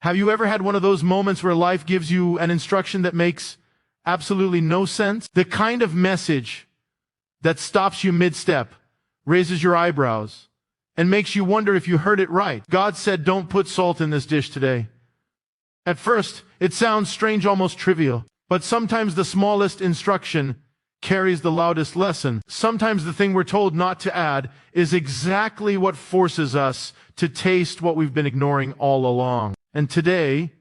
Have you ever had one of those moments where life gives you an instruction that makes absolutely no sense? The kind of message that stops you mid-step, raises your eyebrows, and makes you wonder if you heard it right. God said, don't put salt in this dish today. At first, it sounds strange, almost trivial, but sometimes the smallest instruction carries the loudest lesson. Sometimes the thing we're told not to add is exactly what forces us to taste what we've been ignoring all along. And today,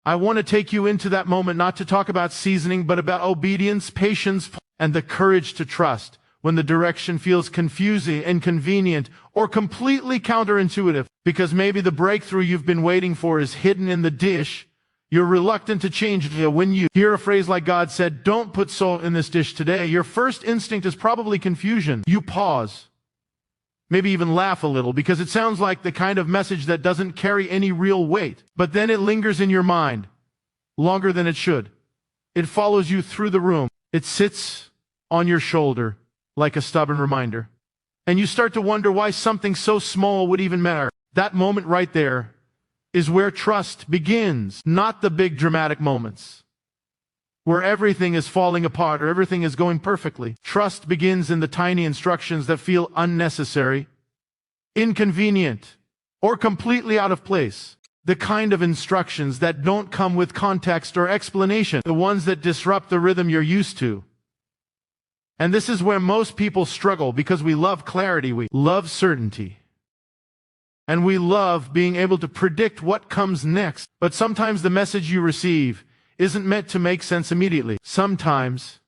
I want to take you into that moment, not to talk about seasoning, but about obedience, patience, and the courage to trust when the direction feels confusing, inconvenient, or completely counterintuitive. Because maybe the breakthrough you've been waiting for is hidden in the dish. You're reluctant to change it. When you hear a phrase like God said, don't put salt in this dish today, your first instinct is probably confusion. You pause, maybe even laugh a little, because it sounds like the kind of message that doesn't carry any real weight. But then it lingers in your mind longer than it should. It follows you through the room. It sits on your shoulder like a stubborn reminder. And you start to wonder why something so small would even matter. That moment right there is where trust begins, not the big dramatic moments where everything is falling apart or everything is going perfectly. Trust begins in the tiny instructions that feel unnecessary, inconvenient, or completely out of place. The kind of instructions that don't come with context or explanation, the ones that disrupt the rhythm you're used to. And this is where most people struggle, because we love clarity, we love certainty. And we love being able to predict what comes next. But sometimes the message you receive isn't meant to make sense immediately. Sometimes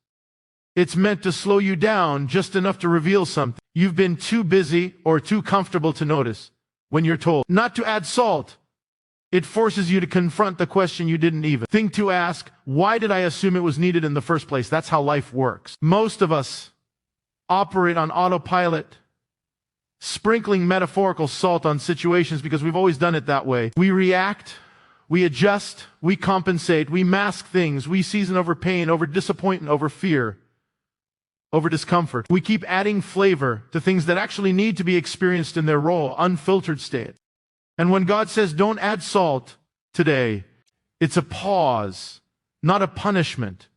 it's meant to slow you down just enough to reveal something you've been too busy or too comfortable to notice. When you're told not to add salt, it forces you to confront the question you didn't even think to ask, why did I assume it was needed in the first place? That's how life works. Most of us operate on autopilot, sprinkling metaphorical salt on situations because we've always done it that way. We react, we adjust, we compensate, we mask things, we season over pain, over disappointment, over fear, over discomfort. We keep adding flavor to things that actually need to be experienced in their raw, unfiltered state. And when God says, don't add salt today, it's a pause, not a punishment.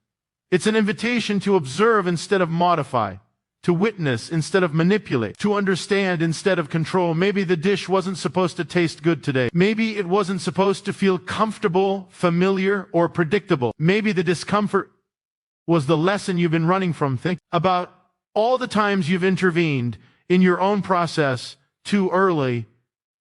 It's an invitation to observe instead of modify, to witness instead of manipulate, to understand instead of control. Maybe the dish wasn't supposed to taste good today. Maybe it wasn't supposed to feel comfortable, familiar, or predictable. Maybe the discomfort was the lesson you've been running from. Think about all the times you've intervened in your own process too early.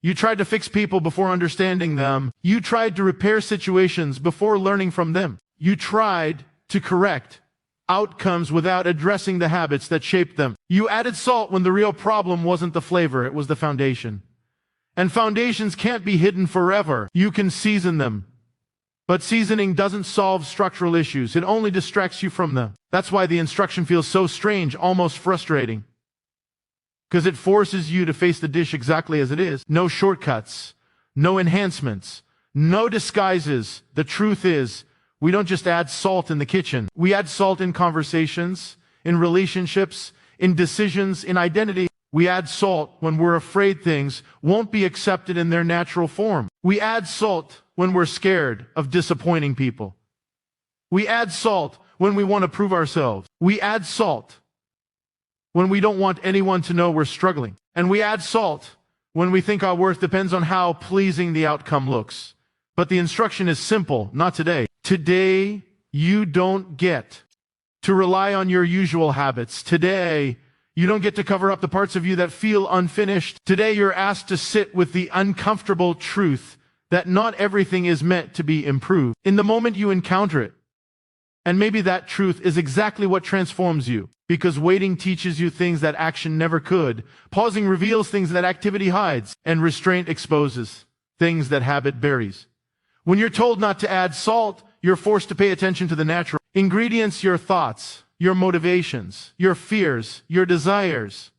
You tried to fix people before understanding them. You tried to repair situations before learning from them. You tried to correct outcomes without addressing the habits that shaped them. You added salt when the real problem wasn't the flavor, it was the foundation. And foundations can't be hidden forever. You can season them. But seasoning doesn't solve structural issues. It only distracts you from them. That's why the instruction feels so strange, almost frustrating. Because it forces you to face the dish exactly as it is. No shortcuts, no enhancements, no disguises. The truth is, we don't just add salt in the kitchen. We add salt in conversations, in relationships, in decisions, in identity. We add salt when we're afraid things won't be accepted in their natural form. We add salt when we're scared of disappointing people. We add salt when we want to prove ourselves. We add salt when we don't want anyone to know we're struggling. And we add salt when we think our worth depends on how pleasing the outcome looks. But the instruction is simple, not today. Today, you don't get to rely on your usual habits. Today, you don't get to cover up the parts of you that feel unfinished. Today, you're asked to sit with the uncomfortable truth that not everything is meant to be improved in the moment you encounter it. And maybe that truth is exactly what transforms you. Because waiting teaches you things that action never could. Pausing reveals things that activity hides. And restraint exposes things that habit buries. When you're told not to add salt, you're forced to pay attention to the natural ingredients, your thoughts, your motivations, your fears, your desires.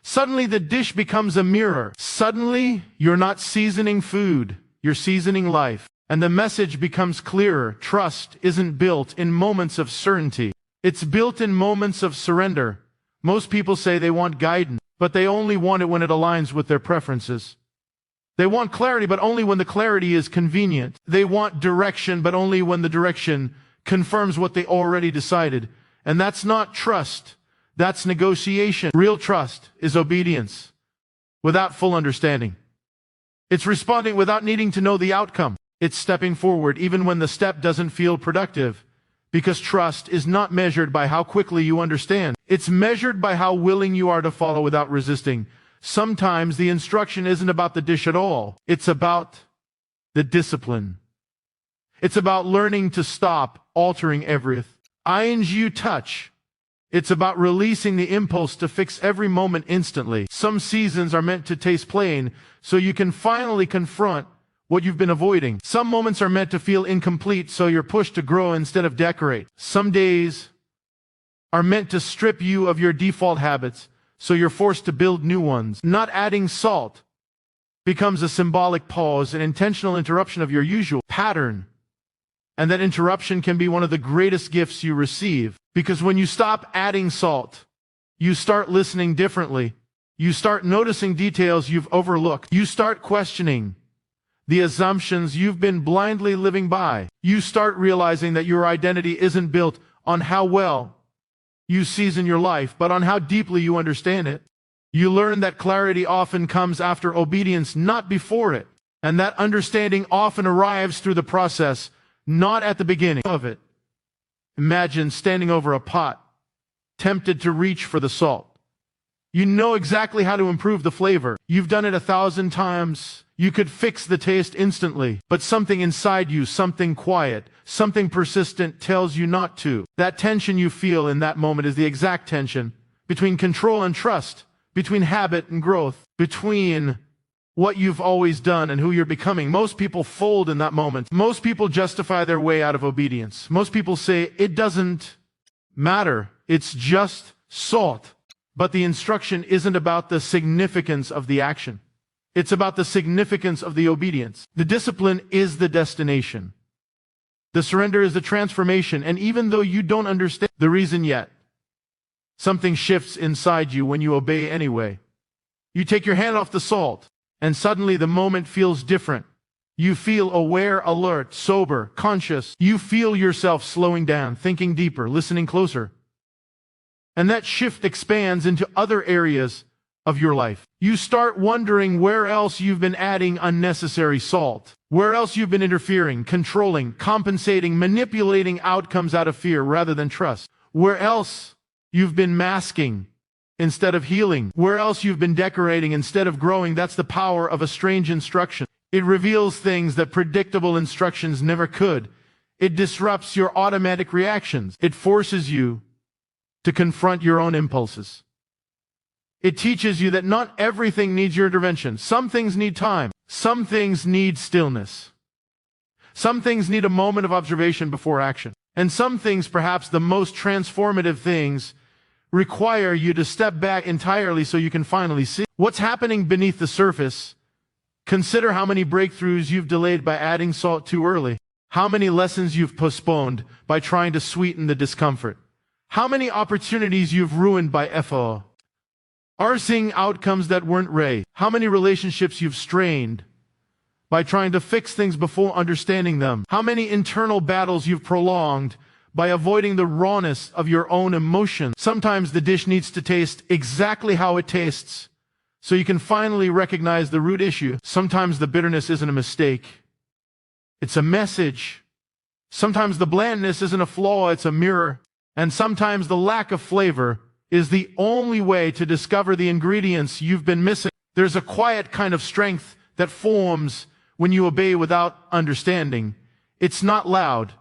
Suddenly the dish becomes a mirror. Suddenly you're not seasoning food, you're seasoning life. And the message becomes clearer. Trust isn't built in moments of certainty. It's built in moments of surrender. Most people say they want guidance, but they only want it when it aligns with their preferences. They want clarity, but only when the clarity is convenient. They want direction, but only when the direction confirms what they already decided. And that's not trust. That's negotiation. Real trust is obedience without full understanding. It's responding without needing to know the outcome. It's stepping forward even when the step doesn't feel productive. Because trust is not measured by how quickly you understand. It's measured by how willing you are to follow without resisting. Sometimes the instruction isn't about the dish at all. It's about the discipline. It's about learning to stop altering everything. Touch. It's about releasing the impulse to fix every moment instantly. Some seasons are meant to taste plain, so you can finally confront what you've been avoiding. Some moments are meant to feel incomplete, so you're pushed to grow instead of decorate. Some days are meant to strip you of your default habits, so you're forced to build new ones. Not adding salt becomes a symbolic pause, an intentional interruption of your usual pattern. And that interruption can be one of the greatest gifts you receive. Because when you stop adding salt, you start listening differently. You start noticing details you've overlooked. You start questioning the assumptions you've been blindly living by. You start realizing that your identity isn't built on how well you season your life, but on how deeply you understand it. You learn that clarity often comes after obedience, not before it. And that understanding often arrives through the process, not at the beginning of it. Imagine standing over a pot, tempted to reach for the salt. You know exactly how to improve the flavor. You've done it 1,000 times. You could fix the taste instantly, but something inside you, something quiet, something persistent tells you not to. That tension you feel in that moment is the exact tension between control and trust, between habit and growth, between what you've always done and who you're becoming. Most people fold in that moment. Most people justify their way out of obedience. Most people say, it doesn't matter. It's just salt. But the instruction isn't about the significance of the action. It's about the significance of the obedience. The discipline is the destination. The surrender is the transformation. And even though you don't understand the reason yet, something shifts inside you when you obey anyway. You take your hand off the salt, and suddenly the moment feels different. You feel aware, alert, sober, conscious. You feel yourself slowing down, thinking deeper, listening closer. And that shift expands into other areas of your life. You start wondering where else you've been adding unnecessary salt, where else you've been interfering, controlling, compensating, manipulating outcomes out of fear rather than trust, where else you've been masking instead of healing, where else you've been decorating instead of growing. That's the power of a strange instruction. It reveals things that predictable instructions never could. It disrupts your automatic reactions. It forces you to confront your own impulses. It teaches you that not everything needs your intervention. Some things need time. Some things need stillness. Some things need a moment of observation before action. And some things, perhaps the most transformative things, require you to step back entirely so you can finally see what's happening beneath the surface. Consider how many breakthroughs you've delayed by adding salt too early. How many lessons you've postponed by trying to sweeten the discomfort. How many opportunities you've ruined by seeing outcomes that weren't ready. How many relationships you've strained by trying to fix things before understanding them. How many internal battles you've prolonged by avoiding the rawness of your own emotions. Sometimes the dish needs to taste exactly how it tastes so you can finally recognize the root issue. Sometimes the bitterness isn't a mistake. It's a message. Sometimes the blandness isn't a flaw, it's a mirror. And sometimes the lack of flavor is the only way to discover the ingredients you've been missing. There's a quiet kind of strength that forms when you obey without understanding. It's not loud.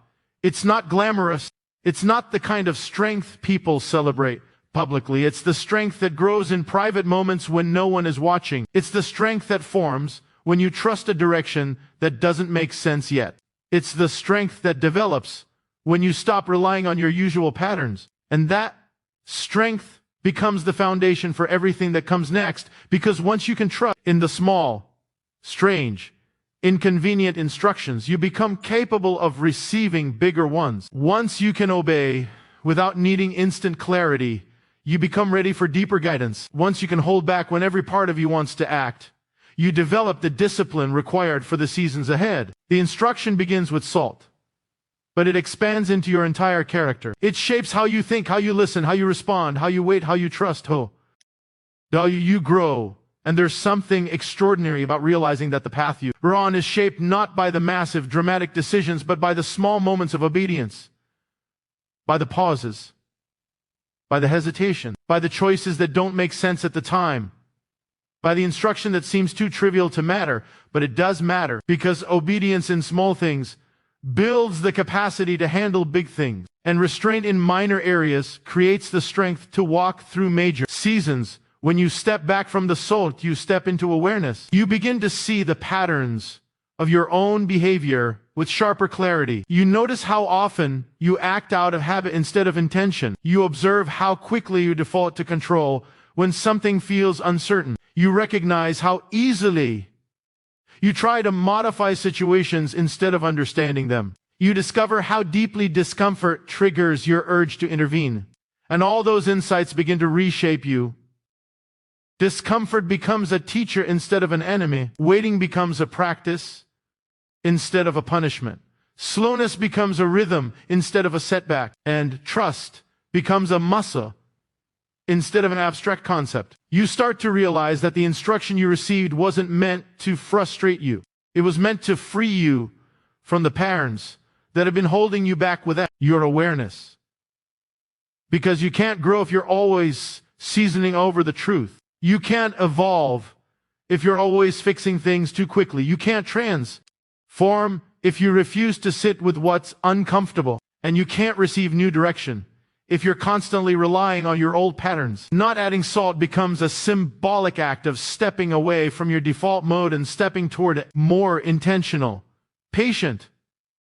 It's not glamorous. It's not the kind of strength people celebrate publicly. It's the strength that grows in private moments when no one is watching. It's the strength that forms when you trust a direction that doesn't make sense yet. It's the strength that develops when you stop relying on your usual patterns. And that strength becomes the foundation for everything that comes next, because once you can trust in the small, strange, inconvenient instructions, you become capable of receiving bigger ones. Once you can obey without needing instant clarity, you become ready for deeper guidance. Once you can hold back when every part of you wants to act, You develop the discipline required for the seasons ahead. The instruction begins with salt, but it expands into your entire character. It shapes how you think, how you listen, how you respond, how you wait, how you trust. You grow. And there's something extraordinary about realizing that the path you're on is shaped not by the massive, dramatic decisions, but by the small moments of obedience, by the pauses, by the hesitation, by the choices that don't make sense at the time, by the instruction that seems too trivial to matter, but it does matter, because obedience in small things builds the capacity to handle big things, and restraint in minor areas creates the strength to walk through major seasons. When you step back from the salt, you step into awareness. You begin to see the patterns of your own behavior with sharper clarity. You notice how often you act out of habit instead of intention. You observe how quickly you default to control when something feels uncertain. You recognize how easily you try to modify situations instead of understanding them. You discover how deeply discomfort triggers your urge to intervene. And all those insights begin to reshape you. Discomfort becomes a teacher instead of an enemy. Waiting becomes a practice instead of a punishment. Slowness becomes a rhythm instead of a setback. And trust becomes a muscle instead of an abstract concept. You start to realize that the instruction you received wasn't meant to frustrate you. It was meant to free you from the patterns that have been holding you back with your awareness. Because you can't grow if you're always seasoning over the truth. You can't evolve if you're always fixing things too quickly. You can't transform if you refuse to sit with what's uncomfortable. And you can't receive new direction if you're constantly relying on your old patterns. Not adding salt becomes a symbolic act of stepping away from your default mode and stepping toward a more intentional, patient,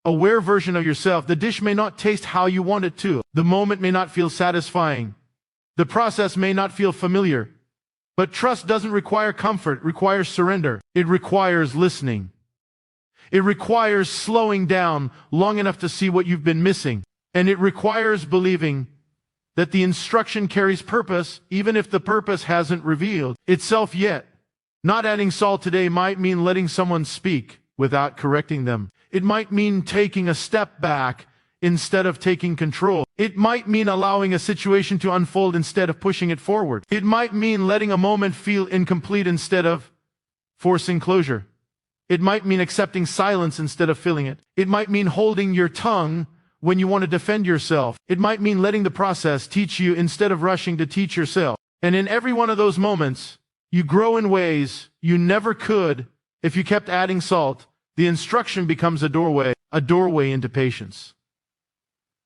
aware version of yourself. The dish may not taste how you want it to. The moment may not feel satisfying. The process may not feel familiar. But trust doesn't require comfort, it requires surrender. It requires listening. It requires slowing down long enough to see what you've been missing. And it requires believing that the instruction carries purpose, even if the purpose hasn't revealed itself yet. Not adding salt today might mean letting someone speak without correcting them. It might mean taking a step back instead of taking control. It might mean allowing a situation to unfold instead of pushing it forward. It might mean letting a moment feel incomplete instead of forcing closure. It might mean accepting silence instead of filling it. It might mean holding your tongue when you want to defend yourself. It might mean letting the process teach you instead of rushing to teach yourself. And in every one of those moments, you grow in ways you never could if you kept adding salt. The instruction becomes a doorway into patience.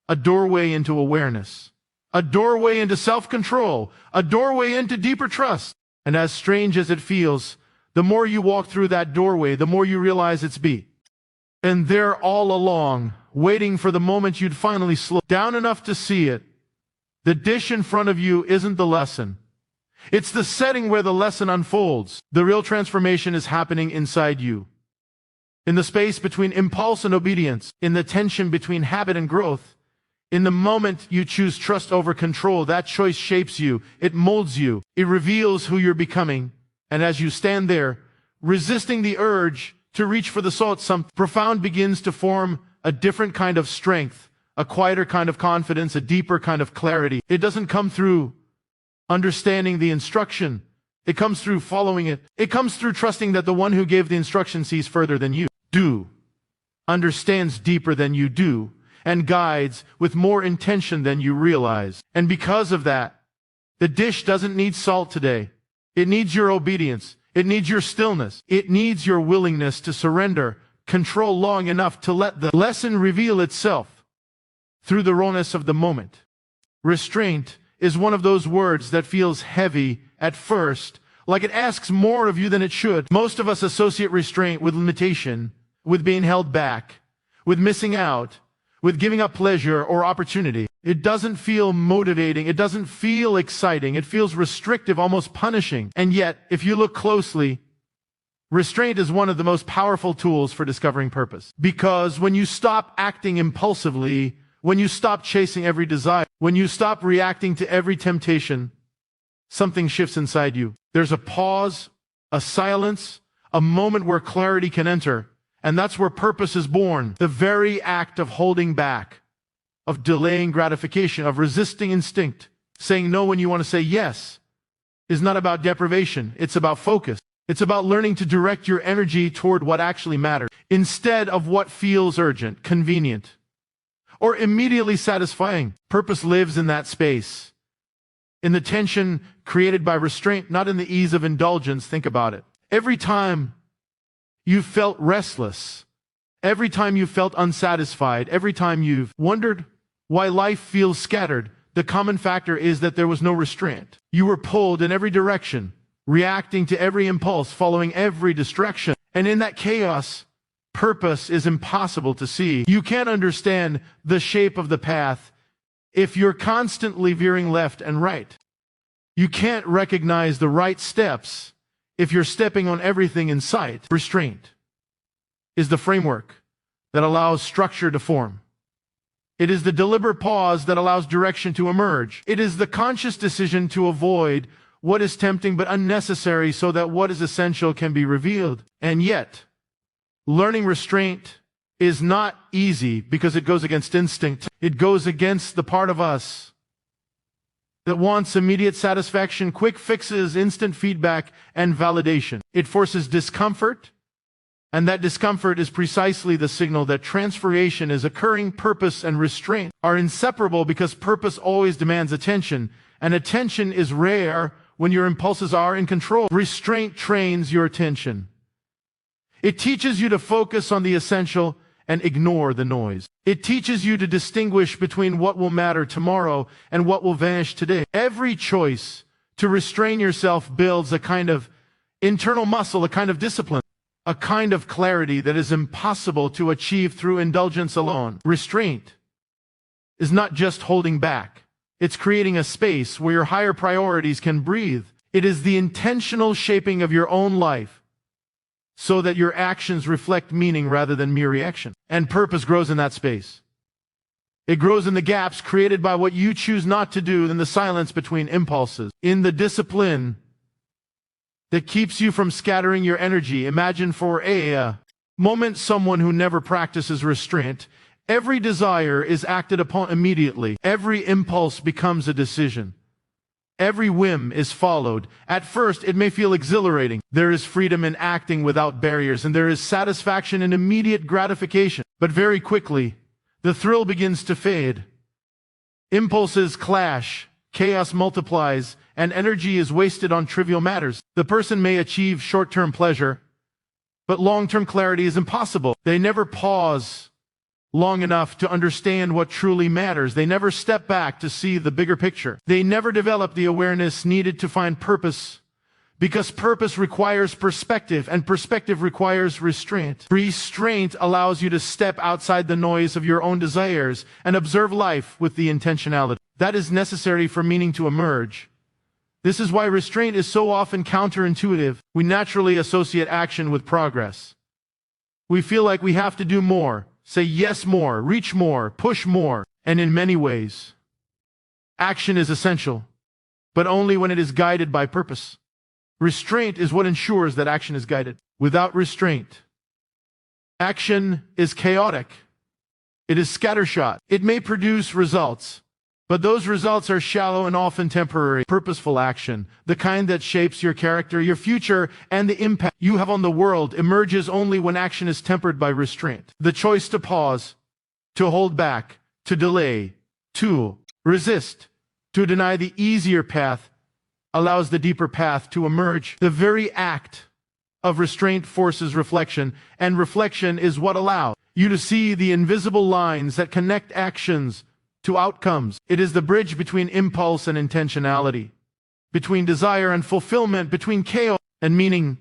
A doorway into awareness, a doorway into self-control, a doorway into deeper trust. And as strange as it feels, the more you walk through that doorway, the more you realize it's and there all along, waiting for the moment you'd finally slow down enough to see it. The dish in front of you isn't the lesson. It's the setting where the lesson unfolds. The real transformation is happening inside you. In the space between impulse and obedience, in the tension between habit and growth. In the moment you choose trust over control, that choice shapes you, it molds you, it reveals who you're becoming. And as you stand there, resisting the urge to reach for the salt, something profound begins to form. A different kind of strength, a quieter kind of confidence, a deeper kind of clarity. It doesn't come through understanding the instruction. It comes through following it. It comes through trusting that the one who gave the instruction sees further than you do, understands deeper than you do, and guides with more intention than you realize. And because of that, the dish doesn't need salt today. It needs your obedience. It needs your stillness. It needs your willingness to surrender control long enough to let the lesson reveal itself through the rawness of the moment. Restraint is one of those words that feels heavy at first, like it asks more of you than it should. Most of us associate restraint with limitation, with being held back, with missing out, with giving up pleasure or opportunity. It doesn't feel motivating. It doesn't feel exciting. It feels restrictive, almost punishing. And yet, if you look closely, restraint is one of the most powerful tools for discovering purpose. Because when you stop acting impulsively, when you stop chasing every desire, when you stop reacting to every temptation, something shifts inside you. There's a pause, a silence, a moment where clarity can enter, and that's where purpose is born. The very act of holding back, of delaying gratification, of resisting instinct, saying no when you want to say yes, is not about deprivation. It's about focus. It's about learning to direct your energy toward what actually matters, instead of what feels urgent, convenient, or immediately satisfying. Purpose lives in that space, in the tension created by restraint, not in the ease of indulgence. Think about it. Every time you felt restless, every time you felt unsatisfied, every time you've wondered why life feels scattered, the common factor is that there was no restraint. You were pulled in every direction, reacting to every impulse, following every distraction. And in that chaos, purpose is impossible to see. You can't understand the shape of the path if you're constantly veering left and right. You can't recognize the right steps if you're stepping on everything in sight. Restraint is the framework that allows structure to form. It is the deliberate pause that allows direction to emerge. It is the conscious decision to avoid what is tempting but unnecessary so that what is essential can be revealed. And yet, learning restraint is not easy because it goes against instinct. It goes against the part of us that wants immediate satisfaction, quick fixes, instant feedback, and validation. It forces discomfort, and that discomfort is precisely the signal that transformation is occurring. Purpose and restraint are inseparable because purpose always demands attention, and attention is rare when your impulses are in control. Restraint trains your attention. It teaches you to focus on the essential and ignore the noise. It teaches you to distinguish between what will matter tomorrow and what will vanish today. Every choice to restrain yourself builds a kind of internal muscle, a kind of discipline, a kind of clarity that is impossible to achieve through indulgence alone. Restraint is not just holding back. It's creating a space where your higher priorities can breathe. It is the intentional shaping of your own life so that your actions reflect meaning rather than mere reaction. And purpose grows in that space. It grows in the gaps created by what you choose not to do, in the silence between impulses, in the discipline that keeps you from scattering your energy. Imagine for a moment someone who never practices restraint. Every desire is acted upon immediately. Every impulse becomes a decision. Every whim is followed. At first, it may feel exhilarating. There is freedom in acting without barriers, and there is satisfaction in immediate gratification. But very quickly, the thrill begins to fade. Impulses clash, chaos multiplies, and energy is wasted on trivial matters. The person may achieve short-term pleasure, but long-term clarity is impossible. They never pause long enough to understand what truly matters. They never step back to see the bigger picture. They never develop the awareness needed to find purpose, because purpose requires perspective, and perspective requires restraint. Restraint allows you to step outside the noise of your own desires and observe life with the intentionality that is necessary for meaning to emerge. This is why restraint is so often counterintuitive. We naturally associate action with progress. We feel like we have to do more, say yes more, reach more, push more, and in many ways, action is essential, but only when it is guided by purpose. Restraint is what ensures that action is guided. Without restraint, action is chaotic. It is scattershot. It may produce results, but those results are shallow and often temporary. Purposeful action, the kind that shapes your character, your future, and the impact you have on the world, emerges only when action is tempered by restraint. The choice to pause, to hold back, to delay, to resist, to deny the easier path, allows the deeper path to emerge. The very act of restraint forces reflection, and reflection is what allows you to see the invisible lines that connect actions to outcomes. It is the bridge between impulse and intentionality, between desire and fulfillment, between chaos and meaning.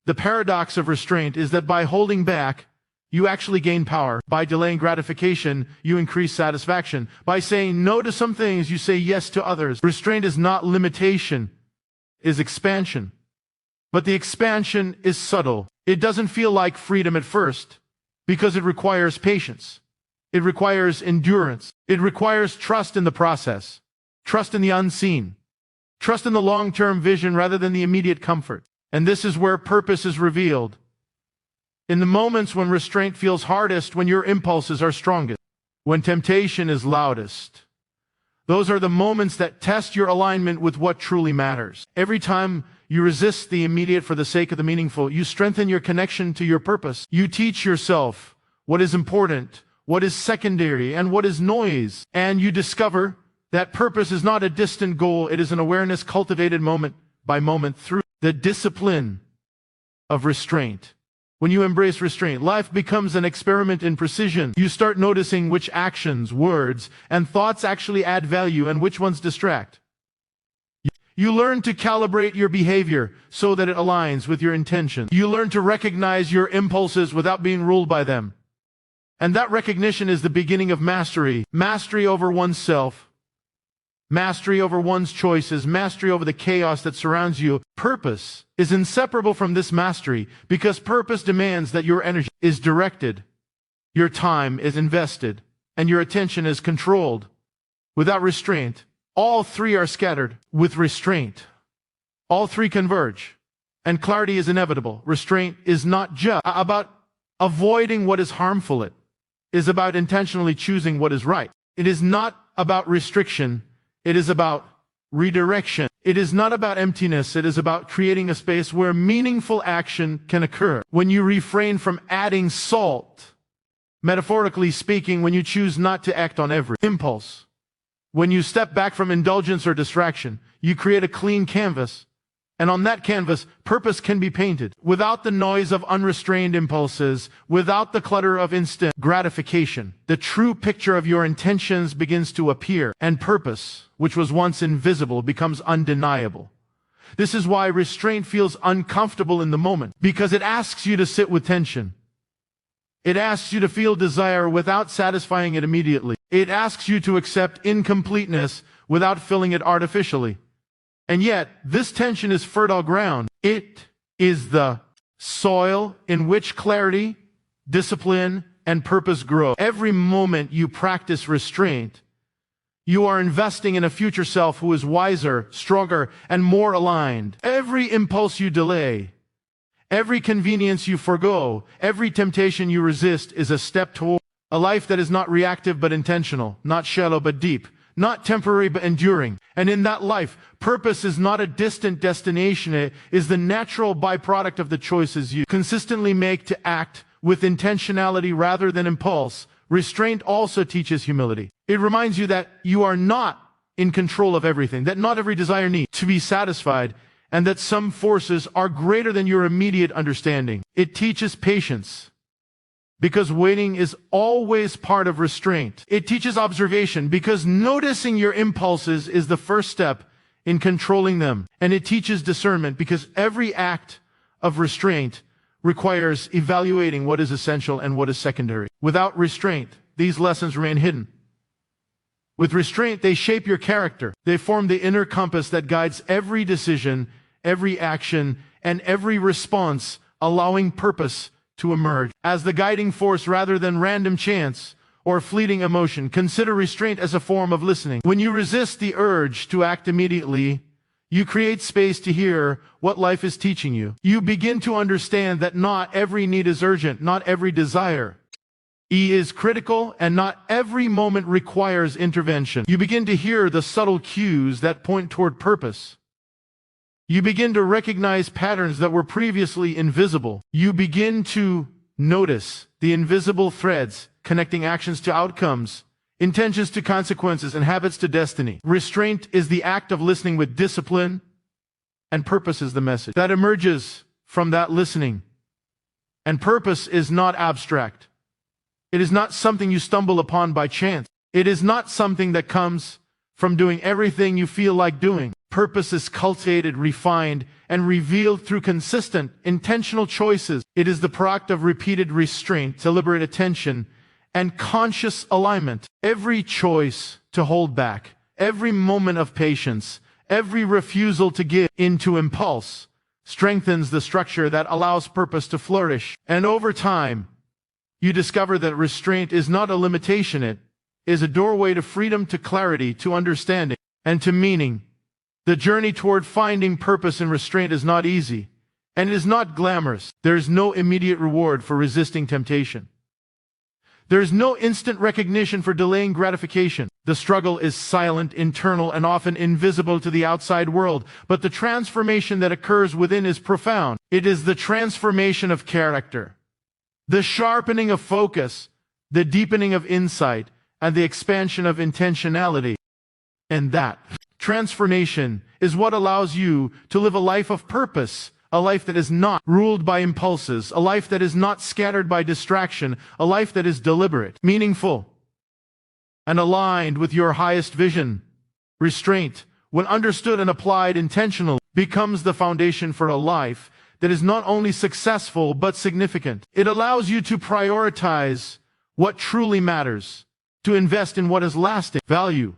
The paradox of restraint is that by holding back, you actually gain power. By delaying gratification, you increase satisfaction. By saying no to some things, you say yes to others. Restraint is not limitation, it is expansion. But the expansion is subtle. It doesn't feel like freedom at first, because it requires patience. It requires endurance. It requires trust in the process, trust in the unseen, trust in the long-term vision rather than the immediate comfort. And this is where purpose is revealed. In the moments when restraint feels hardest, when your impulses are strongest, when temptation is loudest. Those are the moments that test your alignment with what truly matters. Every time you resist the immediate for the sake of the meaningful, you strengthen your connection to your purpose. You teach yourself what is important, what is secondary, and what is noise. And you discover that purpose is not a distant goal, it is an awareness cultivated moment by moment through the discipline of restraint. When you embrace restraint, life becomes an experiment in precision. You start noticing which actions, words, and thoughts actually add value and which ones distract. You learn to calibrate your behavior so that it aligns with your intentions. You learn to recognize your impulses without being ruled by them. And that recognition is the beginning of mastery. Mastery over oneself, mastery over one's choices, mastery over the chaos that surrounds you. Purpose is inseparable from this mastery because purpose demands that your energy is directed, your time is invested, and your attention is controlled. Without restraint, all three are scattered. With restraint, all three converge, and clarity is inevitable. Restraint is not just about avoiding what is harmful. It is about intentionally choosing what is right. It is not about restriction. It is about redirection. It is not about emptiness. It is about creating a space where meaningful action can occur. When you refrain from adding salt, metaphorically speaking, when you choose not to act on every impulse, when you step back from indulgence or distraction, you create a clean canvas. And on that canvas, purpose can be painted without the noise of unrestrained impulses, without the clutter of instant gratification. The true picture of your intentions begins to appear, and purpose, which was once invisible, becomes undeniable. This is why restraint feels uncomfortable in the moment, because it asks you to sit with tension. It asks you to feel desire without satisfying it immediately. It asks you to accept incompleteness without filling it artificially. And yet, this tension is fertile ground. It is the soil in which clarity, discipline, and purpose grow. Every moment you practice restraint, you are investing in a future self who is wiser, stronger, and more aligned. Every impulse you delay, every convenience you forgo, every temptation you resist is a step toward a life that is not reactive but intentional, not shallow but deep, not temporary but enduring. And in that life, purpose is not a distant destination. It is the natural byproduct of the choices you consistently make to act with intentionality rather than impulse. Restraint also teaches humility. It reminds you that you are not in control of everything, that not every desire needs to be satisfied, and that some forces are greater than your immediate understanding. It teaches patience, because waiting is always part of restraint. It teaches observation, because noticing your impulses is the first step in controlling them. And it teaches discernment, because every act of restraint requires evaluating what is essential and what is secondary. Without restraint, these lessons remain hidden. With restraint, they shape your character. They form the inner compass that guides every decision, every action, and every response, allowing purpose to emerge as the guiding force rather than random chance or fleeting emotion. Consider restraint as a form of listening. When you resist the urge to act immediately, you create space to hear what life is teaching you. You begin to understand that not every need is urgent, not every desire is critical, and not every moment requires intervention. You begin to hear the subtle cues that point toward purpose. You begin to recognize patterns that were previously invisible. You begin to notice the invisible threads connecting actions to outcomes, intentions to consequences, and habits to destiny. Restraint is the act of listening with discipline, and purpose is the message that emerges from that listening. And purpose is not abstract. It is not something you stumble upon by chance. It is not something that comes from doing everything you feel like doing. Purpose is cultivated, refined, and revealed through consistent, intentional choices. It is the product of repeated restraint, deliberate attention, and conscious alignment. Every choice to hold back, every moment of patience, every refusal to give into impulse strengthens the structure that allows purpose to flourish. And over time, you discover that restraint is not a limitation. It is a doorway to freedom, to clarity, to understanding, and to meaning. The journey toward finding purpose in restraint is not easy. And it is not glamorous. There is no immediate reward for resisting temptation. There is no instant recognition for delaying gratification. The struggle is silent, internal, and often invisible to the outside world, but the transformation that occurs within is profound. It is the transformation of character, the sharpening of focus, the deepening of insight, and the expansion of intentionality. And that transformation is what allows you to live a life of purpose, a life that is not ruled by impulses, a life that is not scattered by distraction, a life that is deliberate, meaningful, and aligned with your highest vision. Restraint, when understood and applied intentionally, becomes the foundation for a life that is not only successful but significant. It allows you to prioritize what truly matters, to invest in what has lasting value,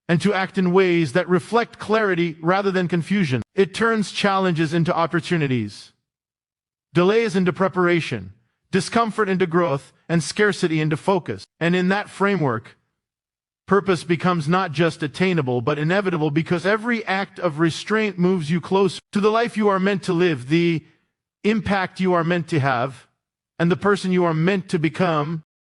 and to act in ways that reflect clarity rather than confusion. It turns challenges into opportunities, delays into preparation, discomfort into growth, and scarcity into focus. And in that framework, purpose becomes not just attainable but inevitable, because every act of restraint moves you closer to the life you are meant to live, the impact you are meant to have, and the person you are meant to become.